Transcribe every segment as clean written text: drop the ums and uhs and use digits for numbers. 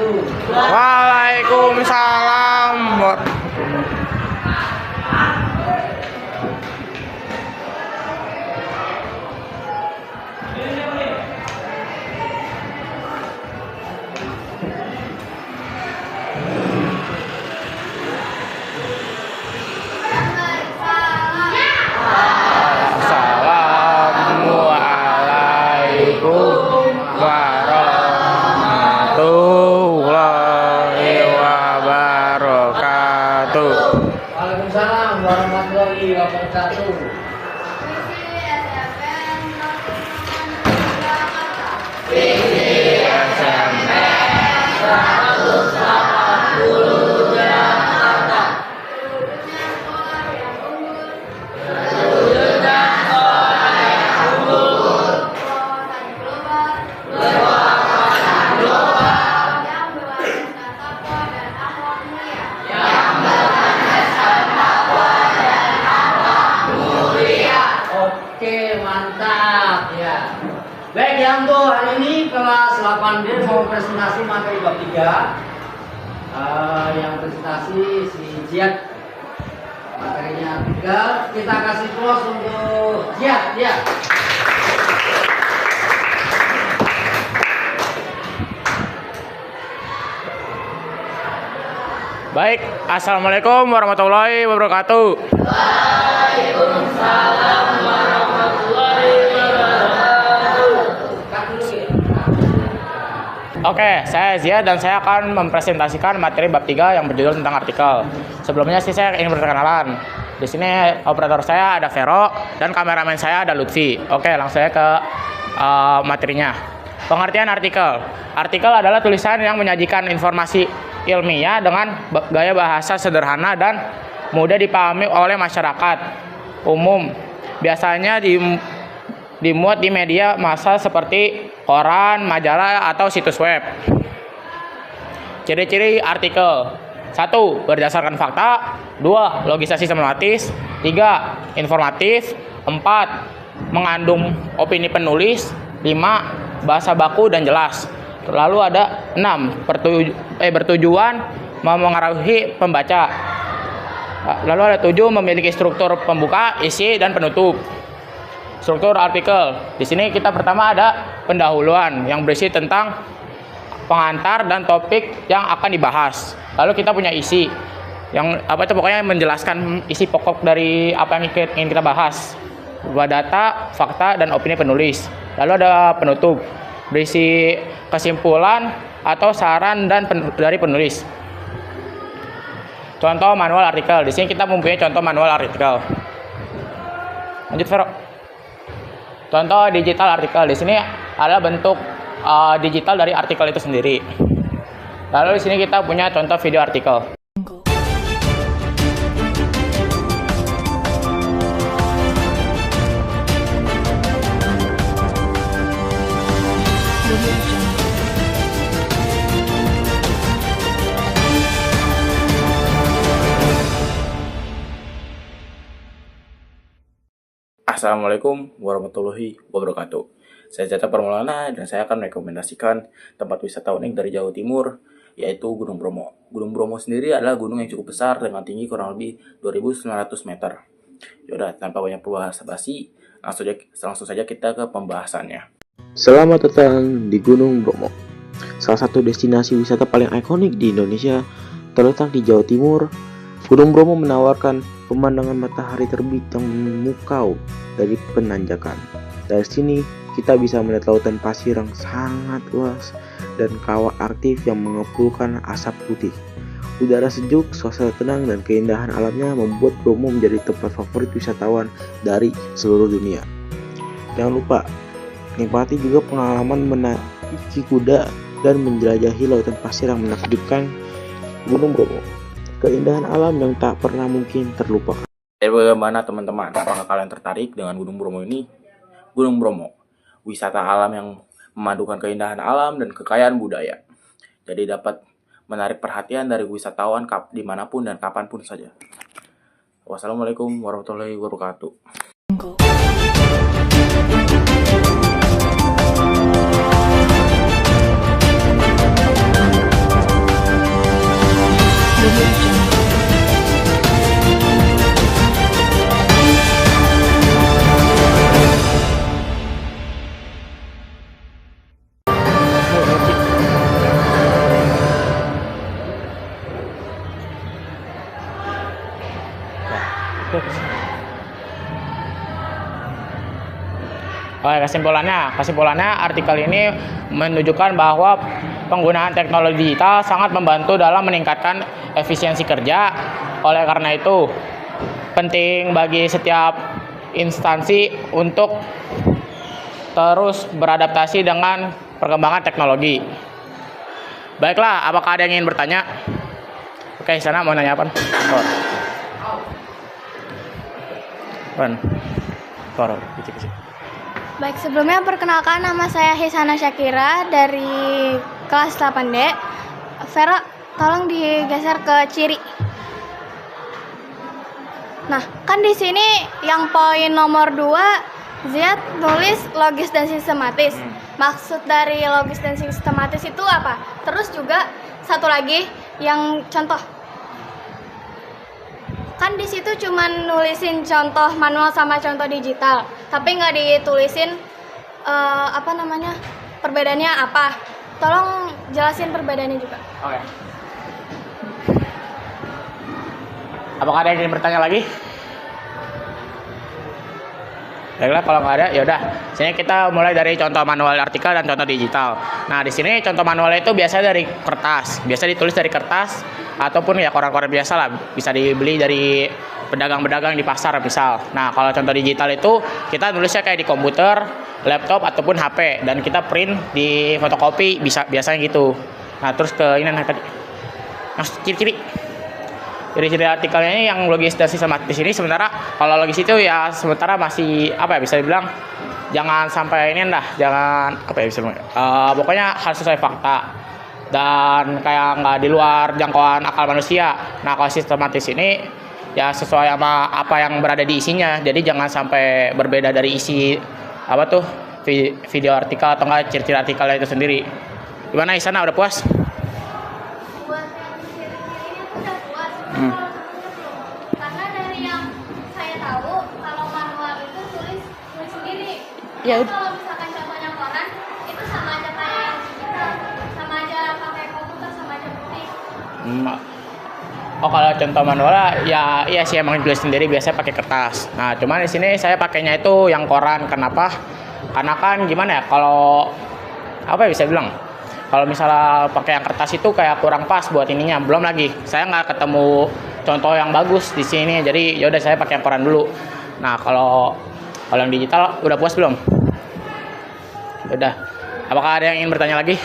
Waalaikumsalam. Assalamualaikum warahmatullahi wabarakatuh. Waalaikumsalam warahmatullahi wabarakatuh. Oke, mantap ya. Baik ya, untuk hari ini kelas 8D mau presentasi materi bab 3. Yang presentasi si Jiat. Materinya 3. Kita kasih close untuk Jiat ya. Baik, assalamualaikum warahmatullahi wabarakatuh. Waalaikumsalam warahmatullahi wabarakatuh. Oke, saya Zia dan saya akan mempresentasikan materi bab 3 yang berjudul tentang artikel. Sebelumnya sih saya ingin berkenalan. Di sini operator saya ada Vero dan kameramen saya ada Lutfi. Oke, langsung saya ke materinya. Pengertian artikel. Artikel adalah tulisan yang menyajikan informasi ilmiah dengan gaya bahasa sederhana dan mudah dipahami oleh masyarakat umum. Biasanya dimuat di media massa seperti koran, majalah, atau situs web. Ciri-ciri artikel: 1. Berdasarkan fakta. 2. Logisasi sistematis. 3. Informatif. 4. Mengandung opini penulis. 5. Bahasa baku dan jelas. Lalu ada 6. Bertujuan memengaruhi pembaca. Lalu ada 7. Memiliki struktur pembuka, isi, dan penutup. Struktur artikel. Di sini kita pertama ada pendahuluan yang berisi tentang pengantar dan topik yang akan dibahas. Lalu kita punya isi yang pokoknya menjelaskan isi pokok dari apa yang ingin kita bahas. Berupa data, fakta, dan opini penulis. Lalu ada penutup berisi kesimpulan atau saran dari penulis. Contoh manual artikel. Di sini kita mempunyai contoh manual artikel. Lanjut, Vero. Contoh digital artikel. Di sini adalah bentuk digital dari artikel itu sendiri. Lalu di sini kita punya contoh video artikel. Assalamualaikum warahmatullahi wabarakatuh. Saya Jata Permaulana dan saya akan merekomendasikan tempat wisata unik dari Jawa Timur, yaitu Gunung Bromo. Gunung Bromo sendiri adalah gunung yang cukup besar dengan tinggi kurang lebih 2.900 meter. Yaudah, tanpa banyak basa-basi, langsung saja kita ke pembahasannya. Selamat datang di Gunung Bromo, salah satu destinasi wisata paling ikonik di Indonesia, terletak di Jawa Timur. Gunung Bromo menawarkan pemandangan matahari terbit yang memukau dari penanjakan. Dari sini kita bisa melihat lautan pasir yang sangat luas dan kawah aktif yang mengepulkan asap putih. Udara sejuk, suasana tenang, dan keindahan alamnya membuat Bromo menjadi tempat favorit wisatawan dari seluruh dunia. Jangan lupa nikmati juga pengalaman menaiki kuda dan menjelajahi lautan pasir yang menakjubkan Gunung Bromo. Keindahan alam yang tak pernah mungkin terlupakan. Jadi bagaimana teman-teman? Apakah kalian tertarik dengan Gunung Bromo ini? Gunung Bromo, wisata alam yang memadukan keindahan alam dan kekayaan budaya. Jadi dapat menarik perhatian dari wisatawan dimanapun dan kapanpun saja. Wassalamualaikum warahmatullahi wabarakatuh. Oke, kesimpulannya artikel ini menunjukkan bahwa penggunaan teknologi digital sangat membantu dalam meningkatkan efisiensi kerja. Oleh karena itu, penting bagi setiap instansi untuk terus beradaptasi dengan perkembangan teknologi. Baiklah, apakah ada yang ingin bertanya? Oke, sana mau nanya apa? Baik, sebelumnya perkenalkan, nama saya Hisana Syakira dari kelas 8D. Vera, tolong digeser ke ciri. Nah, kan di sini yang poin nomor 2, Ziad nulis logis dan sistematis. Maksud dari logis dan sistematis itu apa? Terus juga satu lagi yang contoh. Kan di situ cuman nulisin contoh manual sama contoh digital, tapi nggak ditulisin perbedaannya apa. Tolong jelasin perbedaannya juga. Oke. Apakah ada yang ingin bertanya lagi? Baiklah, kalau nggak ada, yaudah. Sini kita mulai dari contoh manual artikel dan contoh digital. Nah, di sini contoh manual itu biasa dari kertas, biasa ditulis dari kertas ataupun ya koran-koran biasa lah, bisa dibeli dari pedagang-pedagang di pasar misal. Nah, kalau contoh digital itu kita nulisnya kayak di komputer, laptop ataupun HP dan kita print di fotokopi biasanya gitu. Nah, terus ke ini tadi. Mas kiri-kiri. Ciri-ciri artikelnya ini yang logis dan sistematis ini, sementara kalau logis itu ya sementara masih bisa dibilang jangan sampai pokoknya harus sesuai fakta dan kayak nggak di luar jangkauan akal manusia. Nah, kalau sistematis ini ya sesuai sama apa yang berada di isinya, jadi jangan sampai berbeda dari isi video artikel atau enggak ciri-ciri artikelnya itu sendiri. Gimana Isana, udah puas? Karena dari yang saya tahu, kalau manual itu tulis sendiri. Ya, kalau misalkan contohnya koran, itu sama aja kayak digital, sama aja pakai komputer, sama aja ketik. Oh, kalau contoh manual ya iya sih emang tulis sendiri, biasanya pakai kertas. Nah, cuman di sini saya pakainya itu yang koran. Kenapa? Karena kan gimana ya, kalau bisa bilang, kalau misalnya pakai yang kertas itu kayak kurang pas buat ininya. Belum lagi saya nggak ketemu contoh yang bagus di sini, jadi yaudah saya pakai yang koran dulu. Nah, kalau yang digital udah puas belum? Udah. Apakah ada yang ingin bertanya lagi?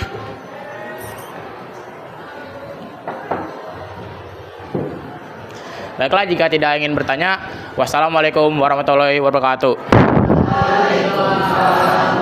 Baiklah, jika tidak ingin bertanya, wassalamualaikum warahmatullahi wabarakatuh. Waalaikumsalam.